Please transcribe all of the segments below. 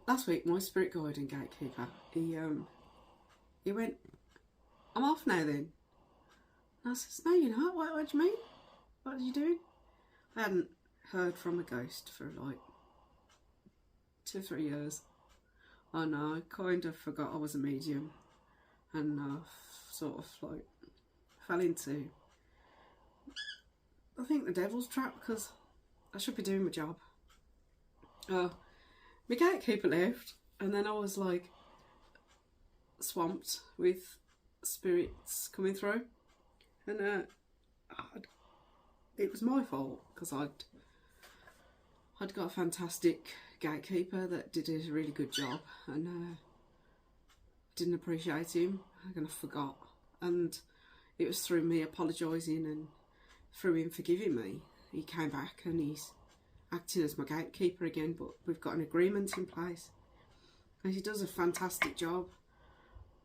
last week my spirit guide and gatekeeper, he went, I'm off now then. And I says, no you're not. What do you mean? What are you doing? I hadn't heard from a ghost for like 2 or 3 years. I know, I kind of forgot I was a medium, and sort of like fell into, I think, the devil's trap, because I should be doing my job. My gatekeeper left, and then I was like swamped with spirits coming through, and it was my fault, because I'd got a fantastic gatekeeper that did a really good job, and didn't appreciate him, and I forgot, and it was through me apologising and through him forgiving me, he came back and he's acting as my gatekeeper again, but we've got an agreement in place, and he does a fantastic job,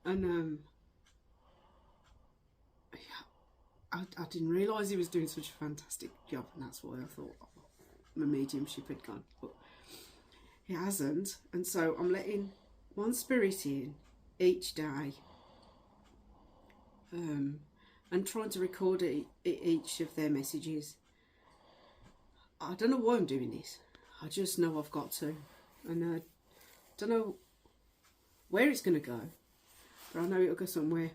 and I didn't realise he was doing such a fantastic job, and that's why I thought my mediumship had gone, but it hasn't. And so I'm letting one spirit in each day, and trying to record each of their messages. I don't know why I'm doing this, I just know I've got to, and I don't know where it's going to go, but I know it'll go somewhere.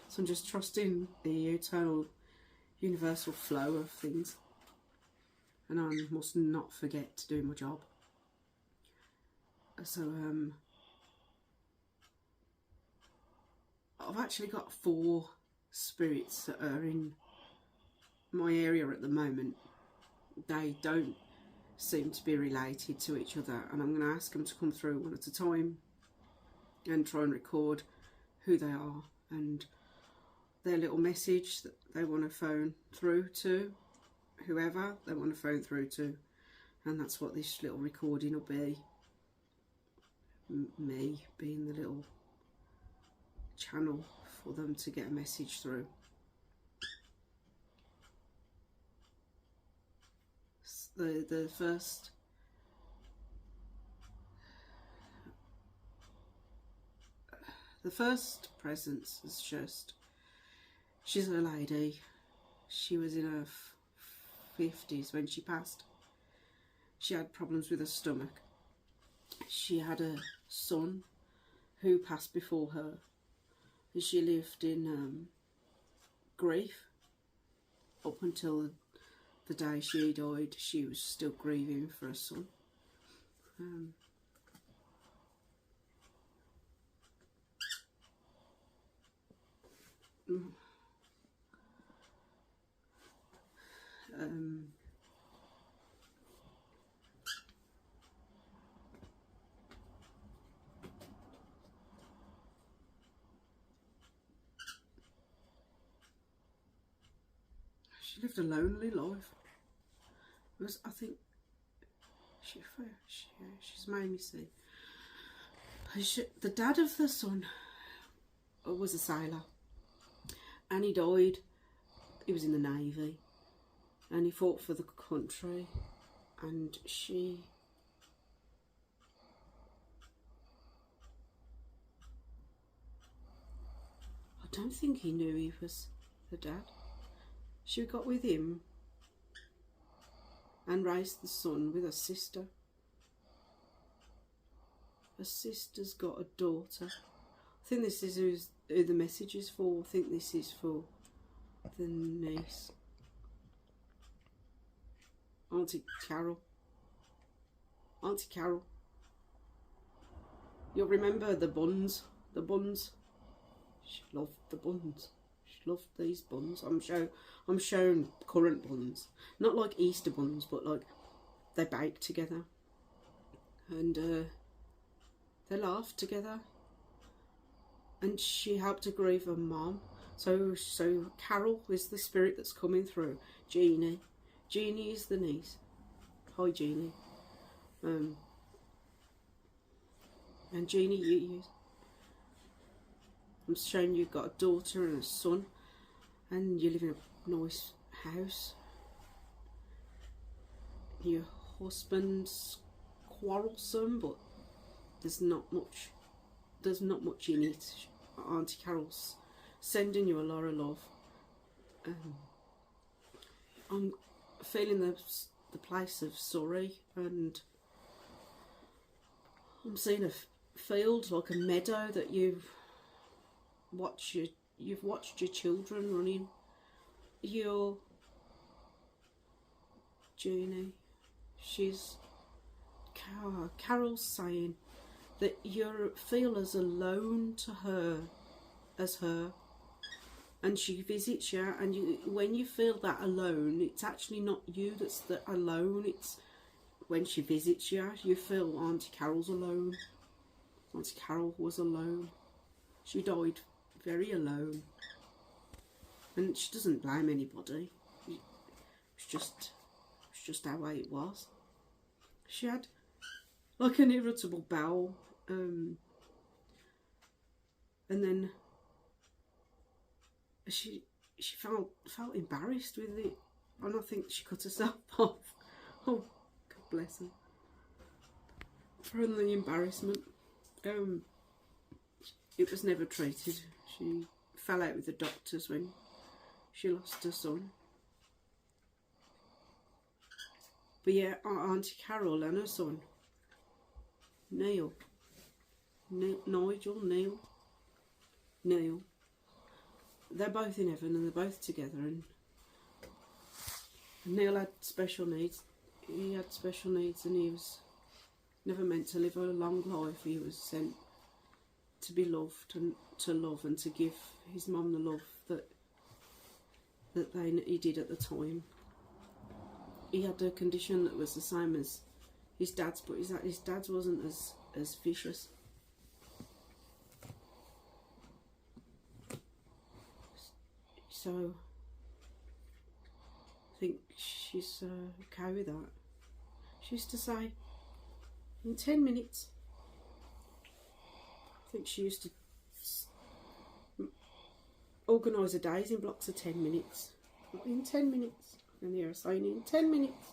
So I'm just trusting the eternal universal flow of things, and I must not forget to do my job. So I've actually got 4 spirits that are in my area at the moment. They don't seem to be related to each other, and I'm going to ask them to come through one at a time and try and record who they are and their little message that they want to phone through to whoever they want to phone through to, and that's what this little recording will be. Me being the little channel for them to get a message through. The first presence is just, she's a lady. She was in her 50s when she passed. She had problems with her stomach. She had a son who passed before her, and she lived in grief up until the day she died. She was still grieving for her son. She lived a lonely life. It was, I think, she's made me see. The dad of the son was a sailor, and he died. He was in the Navy, and he fought for the country, and she... I don't think he knew he was the dad. She got with him and raised the son with her sister. Her sister's got a daughter. I think this is who the message is for. I think this is for the niece. Auntie Carole. Auntie Carole. You'll remember the buns. The buns. She loved the buns. She loved these buns. I'm shown currant buns. Not like Easter buns, but like they bake together. And they laughed together. And she helped to grieve her mum. So Carole is the spirit that's coming through. Jeannie. Jeannie is the niece. Hi Jeannie. And Jeannie, I'm showing you've got a daughter and a son, and you live in a nice house. Your husband's quarrelsome, but there's not much in it. Auntie Carole's sending you a lot of love. I'm feeling the place of Surrey, and I'm seeing a field, like a meadow, that you've watched your children running. Your Jeannie, Carole's saying that you feel as alone to her as her, and she visits you, and when you feel that alone, it's actually not you that's alone, it's when she visits you, you feel Auntie Carole's alone. Auntie Carole was alone. She died very alone. And she doesn't blame anybody. It's just how way it was. She had like an irritable bowel, and then she felt embarrassed with it, and I think she cut herself off. Oh, God bless her. From the embarrassment. It was never treated. She fell out with the doctors when she lost her son. But yeah, Auntie Carole and her son, Neil, they're both in heaven and they're both together. And Neil had special needs. He had special needs, and he was never meant to live a long life. He was sent to be loved and to love and to give his mum the love that he did at the time. He had a condition that was the same as his dad's, but his dad's wasn't as vicious. So I think she's okay with that. She used to say, in 10 minutes, I think she used to organise her days in blocks of 10 minutes. In 10 minutes. And they were saying, in 10 minutes,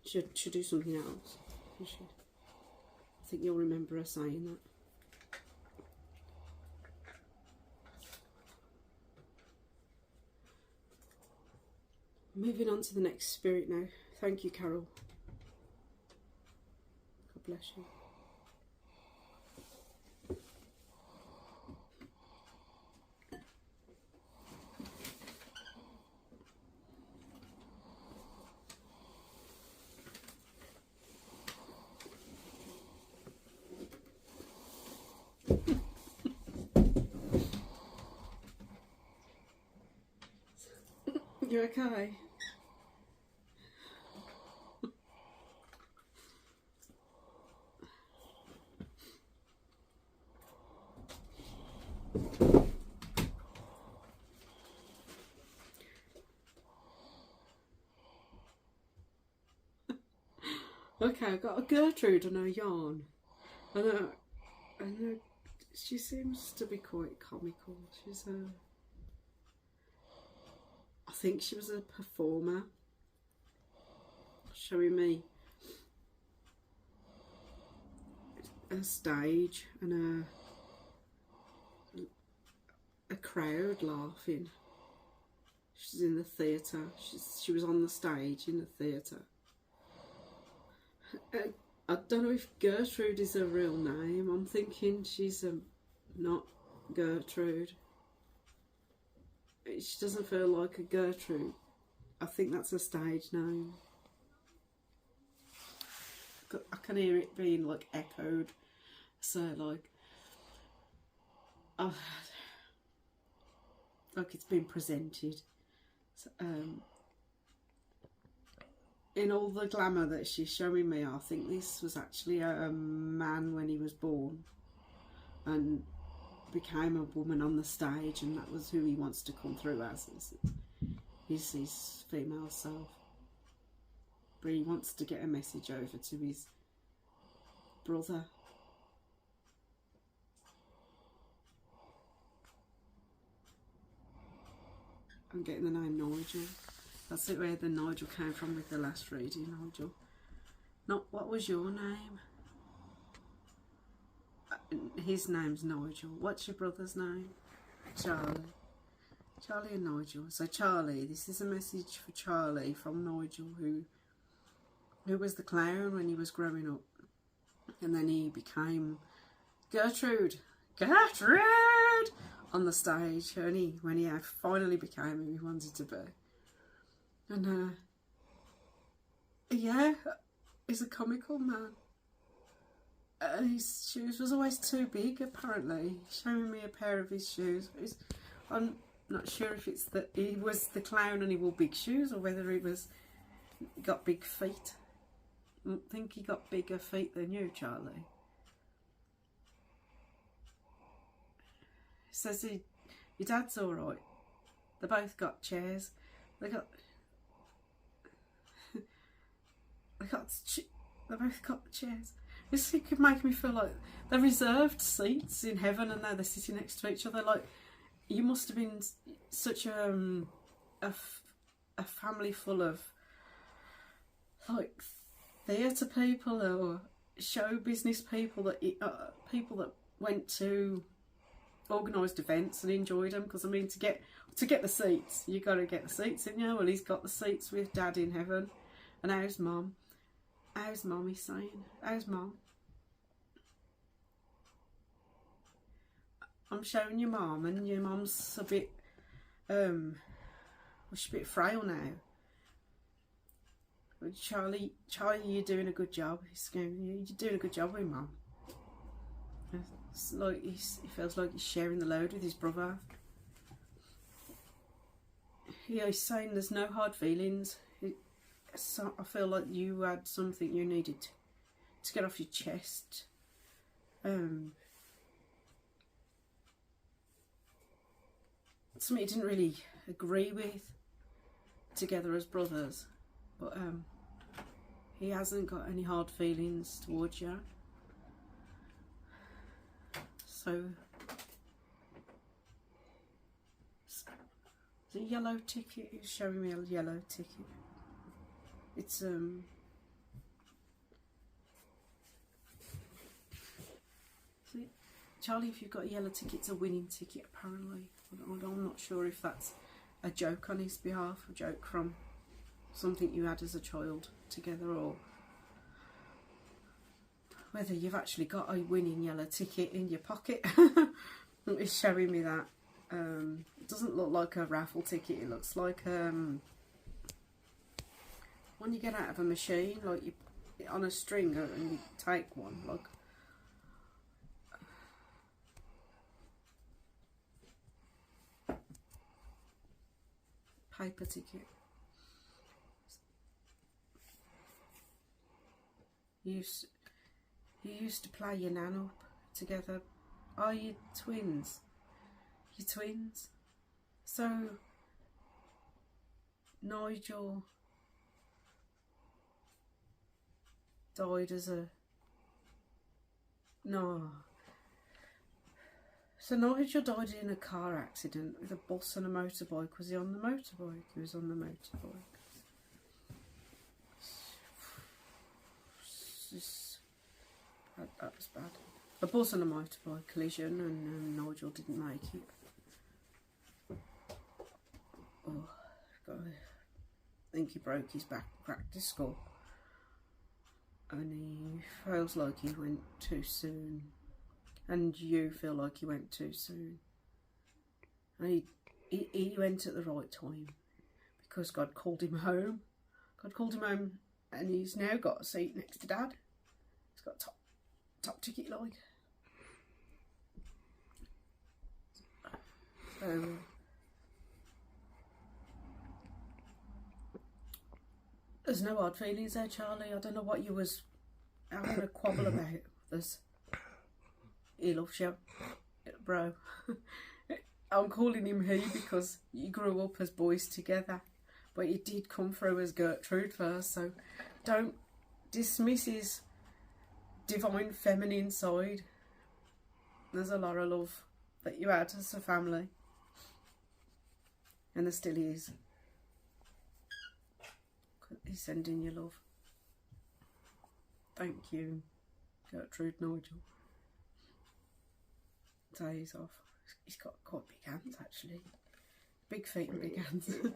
she'd do something else. I think you'll remember her saying that. Moving on to the next spirit now. Thank you, Carole. God bless you. You okay? Okay, I've got a Gertrude and her yarn. And she seems to be quite comical. She's I think she was a performer, showing me a stage and a crowd laughing. She's in the theatre. She was on the stage in the theatre. I don't know if Gertrude is her real name. I'm thinking she's not Gertrude. She doesn't feel like a Gertrude. I think that's a stage name. I can hear it being like echoed. So like it's been presented. So, in all the glamour that she's showing me, I think this was actually a man when he was born and became a woman on the stage, and that was who he wants to come through as his female self. But he wants to get a message over to his brother. I'm getting the name Nigel. That's it, where the Nigel came from with the last reading, Nigel. Not what was your name? His name's Nigel. What's your brother's name? Charlie. Charlie and Nigel. So Charlie, this is a message for Charlie from Nigel, who was the clown when he was growing up. And then he became Gertrude on the stage, and when he finally became who he wanted to be. And yeah, he's a comical man. His shoes was always too big, apparently. Showing me a pair of his shoes. I'm not sure if it's that he was the clown and he wore big shoes, or whether he got big feet. I think he got bigger feet than you, Charlie. He says your dad's alright. They both got chairs. They both got chairs. This could make me feel like they're reserved seats in heaven, and now they're sitting next to each other. Like, you must have been such a family full of like theatre people or show business people that went to organised events and enjoyed them. Because I mean, to get the seats, you got to get the seats, didn't you? Well, he's got the seats with Dad in heaven. And how's Mum? How's Mum? He's saying, how's Mum? I'm showing your Mum, and your Mum's a bit she's a bit frail now. Charlie, you're doing a good job. You're doing a good job with Mum. It's like he feels like he's sharing the load with his brother. Yeah, he's saying there's no hard feelings. So I feel like you had something you needed to get off your chest. Something you didn't really agree with together as brothers, but he hasn't got any hard feelings towards you. So the yellow ticket is showing me a yellow ticket. It's see, Charlie, if you've got a yellow ticket, it's a winning ticket apparently. I'm not sure if that's a joke on his behalf, a joke from something you had as a child together, or whether you've actually got a winning yellow ticket in your pocket. It's showing me that. It doesn't look like a raffle ticket. It looks like when you get out of a machine, like you on a string and you take one, like paper ticket. You used to play your nan up together. Are you twins? You're twins? So Nigel died as a... No. So Nigel died in a car accident with a bus and a motorbike. Was he on the motorbike? He was on the motorbike. That was bad. A bus and a motorbike collision, and Nigel didn't make it. Oh, God. I think he broke his back, cracked his skull. And he feels like he went too soon. And you feel like he went too soon. And he went at the right time, because God called him home. God called him home, and he's now got a seat next to Dad. He's got a top ticket, like. So there's no hard feelings there, Charlie. I don't know what you was having a quabble about. He loves you, bro. I'm calling him he because you grew up as boys together, but he did come through as Gertrude first, so don't dismiss his divine feminine side. There's a lot of love that you had as a family, and there still is. He's sending you love. Thank you, Gertrude Nigel. Days off. He's got quite big hands, actually. Big feet and big hands. Okay.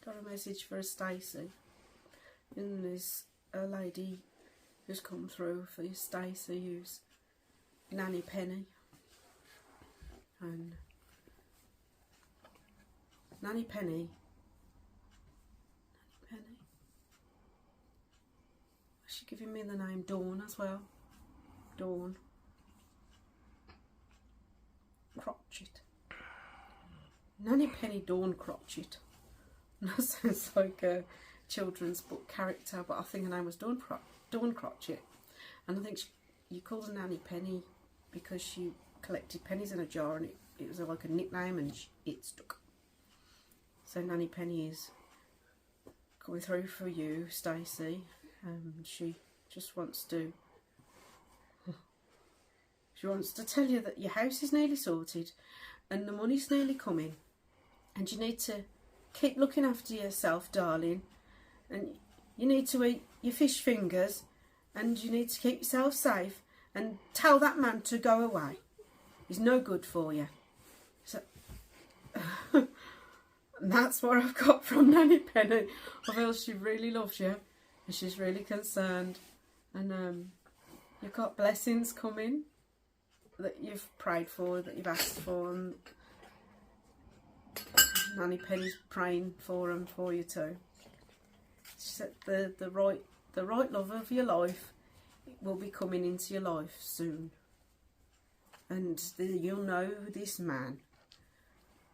Got a message for Stacey, and there's a lady who's come through for Stacey, who's Nanny Penny, and Nanny Penny, she's giving me the name Dawn as well, Dawn Crotchet, Nanny Penny Dawn Crotchet. That sounds like a children's book character, but I think her name was Dawn Crotchet. And I think you called her Nanny Penny because she collected pennies in a jar, and it was like a nickname, and it stuck. So Nanny Penny is coming through for you, Stacey. She just wants to tell you that your house is nearly sorted and the money's nearly coming, and you need to keep looking after yourself, darling, and you need to eat your fish fingers, and you need to keep yourself safe, and tell that man to go away. He's no good for you. So and that's what I've got from Nanny Penny. I feel she really loves you, and she's really concerned, and you've got blessings coming that you've prayed for, that you've asked for, and Nanny Penny's praying for them, for you too. She said the right love of your life will be coming into your life soon, and you'll know this man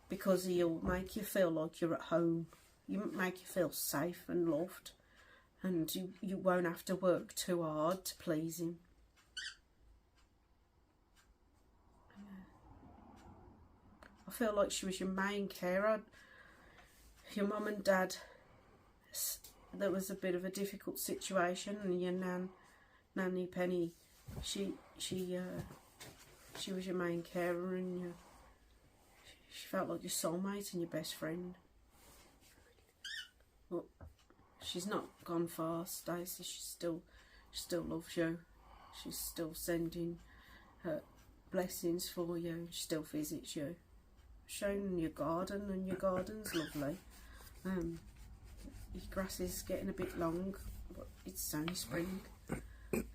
because he'll make you feel like you're at home. He'll make you feel safe and loved, and you won't have to work too hard to please him. I feel like she was your main carer. Your mum and dad, there was a bit of a difficult situation, and your Nanny Penny, she was your main carer, and she felt like your soulmate and your best friend. But she's not gone far, Stacey. She still loves you. She's still sending her blessings for you. She still visits you. Shown your garden, and your garden's lovely. Your grass is getting a bit long, but it's only spring,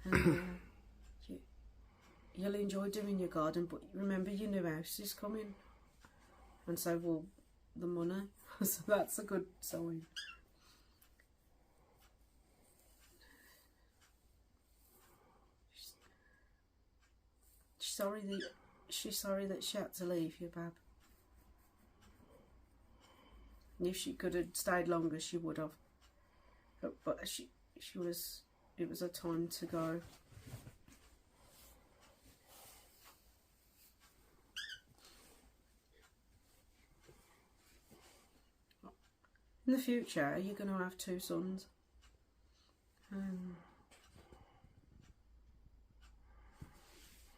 and you'll enjoy doing your garden. But remember, your new house is coming, and so will the money. So that's a good sign. She's sorry that she had to leave you, Bab. If she could have stayed longer, she would have. But it was a time to go. In the future, you're going to have 2 sons.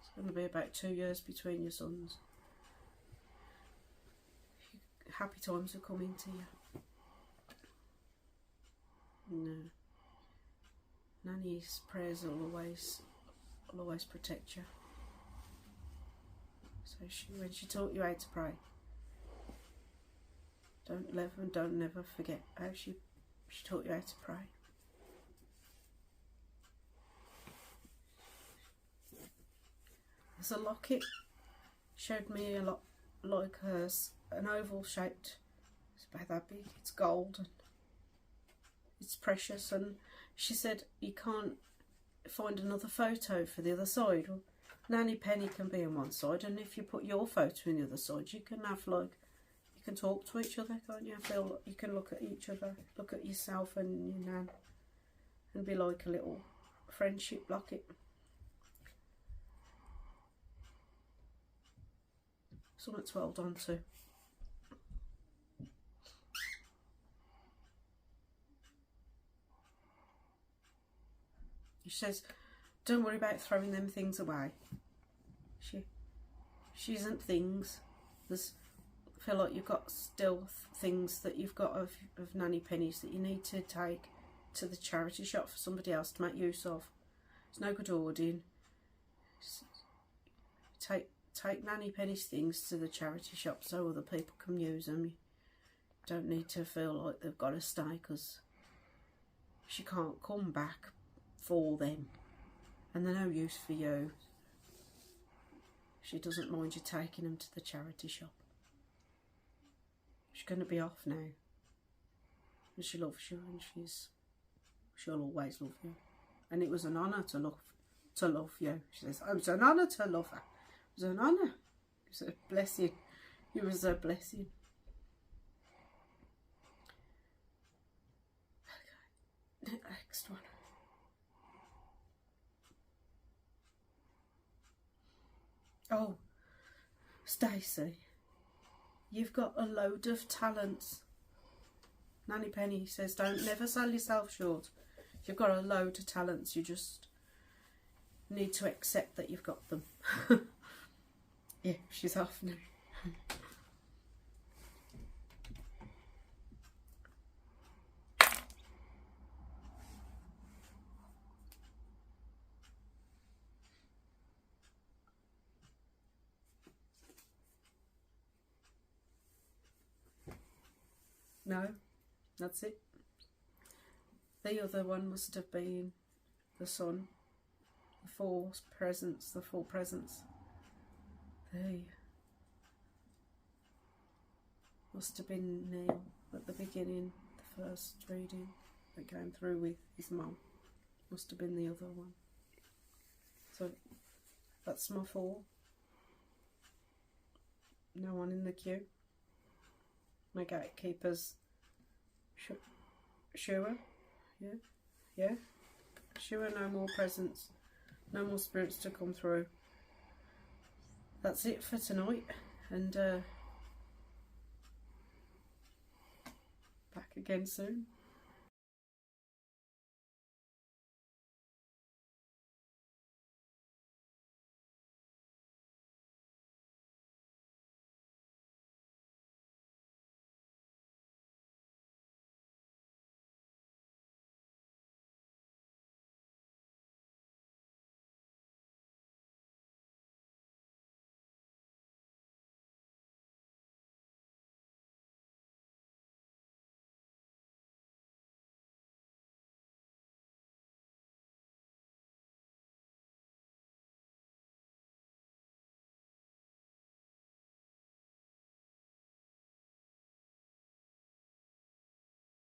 It's going to be about 2 years between your sons. Happy times are coming to you. No. Nanny's prayers will always protect you. So when she taught you how to pray, don't never forget how she taught you how to pray. There's a locket, showed me a lot like hers, an oval shaped, it's about that big, it's gold and it's precious, and she said you can't find another photo for the other side. Well, Nanny Penny can be on one side, and if you put your photo in the other side, you can have like, you can talk to each other, can't you? Feel like you can look at each other, look at yourself and your nan, and be like a little friendship locket. Something to hold on to. She says, don't worry about throwing them things away. She isn't things. There's, I feel like you've got still things that you've got of Nanny Pennies that you need to take to the charity shop for somebody else to make use of. It's no good hoarding. Take Nanny Penny's things to the charity shop so other people can use them. You don't need to feel like they've got to stay because she can't come back for them and they're no use for you. She doesn't mind you taking them to the charity shop. She's going to be off now. And she loves you, and she'll always love you. And it was an honour to love you. She says, it was an honour to love her. It was an honour. It was a blessing. It was a blessing. Okay. Next one. Oh, Stacey, you've got a load of talents. Nanny Penny says, don't never sell yourself short. You've got a load of talents. You just need to accept that you've got them. Yeah, she's off now. No, that's it. The other one must have been the sun, the four presents, They must have been Neil at the beginning, the first reading that came through with his mum. Must have been the other one. So that's my 4. No one in the queue. My gatekeepers. Sure. Yeah. Sure, no more presents. No more spirits to come through. That's it for tonight. And back again soon.